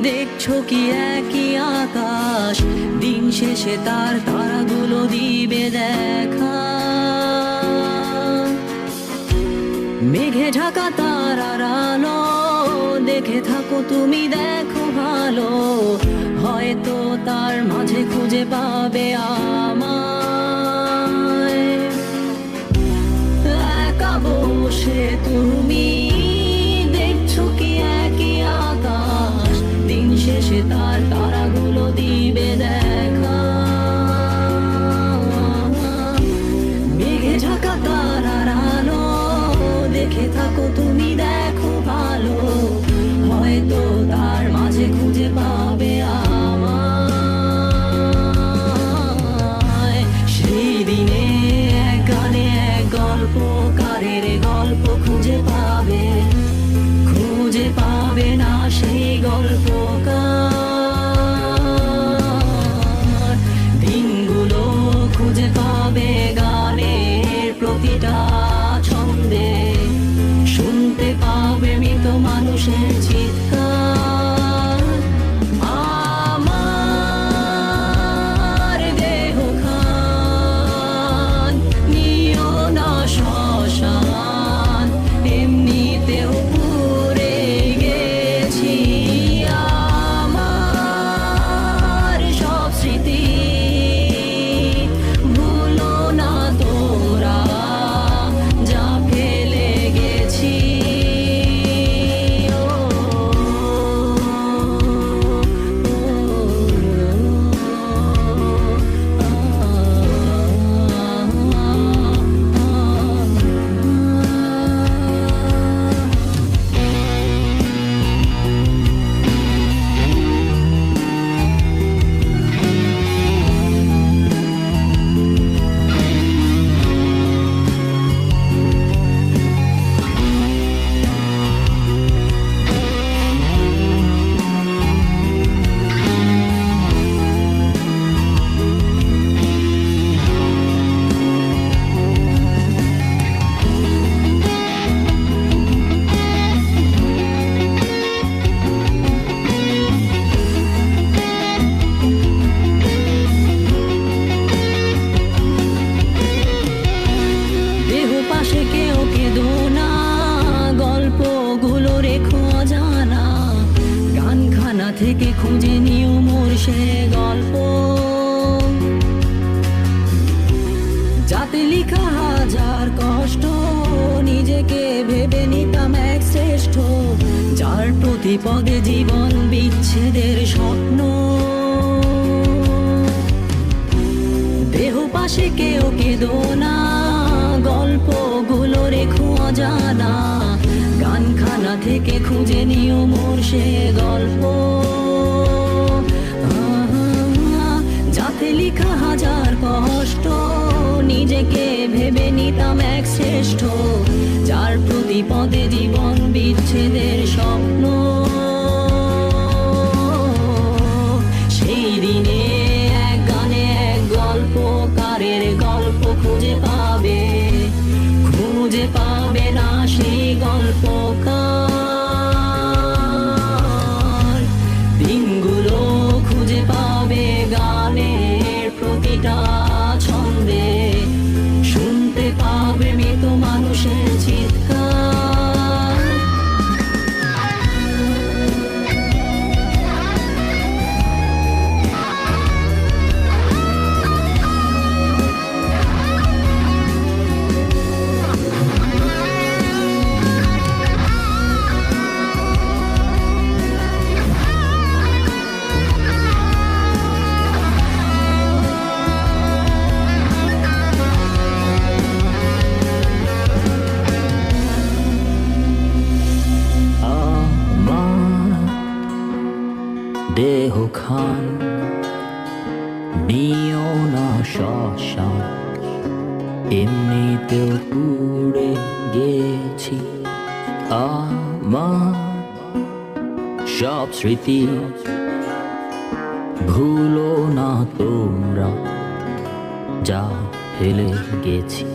দেখছো কি একই আকাশ, দিন শেষে তার তারাগুলো দিবে দেখা। মেঘে ঢাকা তারার আলো দেখে থাকো তুমি, দেখো ভালো, হয়তো তার মাঝে খুঁজে পাবে আমায়। একা বসে তুমি দেখছো কি একই আকাশ, দিন শেষে তার তারাগুলো দিবে দেখা। মেঘে ঢাকা তারার আলো দেখে থাকো তুমি, দেখো ভালো, হয়তো তার মাঝে খুঁজে পাবে আমায়। সেই দিনে এক গানে এক গল্পকারের গল্প খুঁজে পাবে না সেই গল্পকার। দিনগুলো খুঁজে পাবে গানের প্রতিটা ছন্দে, শুনতে পাবে মৃত মানুষের চিৎকার। আমার দেহ খান নিও না শ্মশান, এমনিতেও পুড়ে গেছি। আমার সব স্মৃতি ভুলো না তোরা, যা ফেলে গেছি। পাশে কেউ কেঁদো না, গল্পগুলো রেখো অজানা, গানখানা থেকে খুঁজে নিও মোর সে গল্প, যাতে লিখা হাজার কষ্ট নিজেকে ভেবে নিতাম এক শ্রেষ্ঠ, যার প্রতি পদে জীবন বিচ্ছেদের স্বপ্ন। দেহ পাশে কেউ কেঁদো না, গল্পগুলো রেখো অজানা, গানখানা থেকে খুঁজে নিও মোর সে গল্প, যাতে লিখা হাজার কষ্ট নিজেকে ভেবে নিতাম এক শ্রেষ্ঠ, যার প্রতি পদে জীবন বিচ্ছেদের স্বপ্ন। সেই দিনে এক গানে এক গল্পকারের গল্প খুঁজে পাবে না সেই গল্পকার। দিনগুলো খুঁজে পাবে গানের প্রতিটা ছন্দে, শুনতে পাবে মৃত মানুষের চিৎকার। দেহ খান নিও না শ্মশান, এমনিতেও পুড়ে গেছি। আমার সব স্মৃতি ভুলো না তোমরা, যা ফেলে গেছি।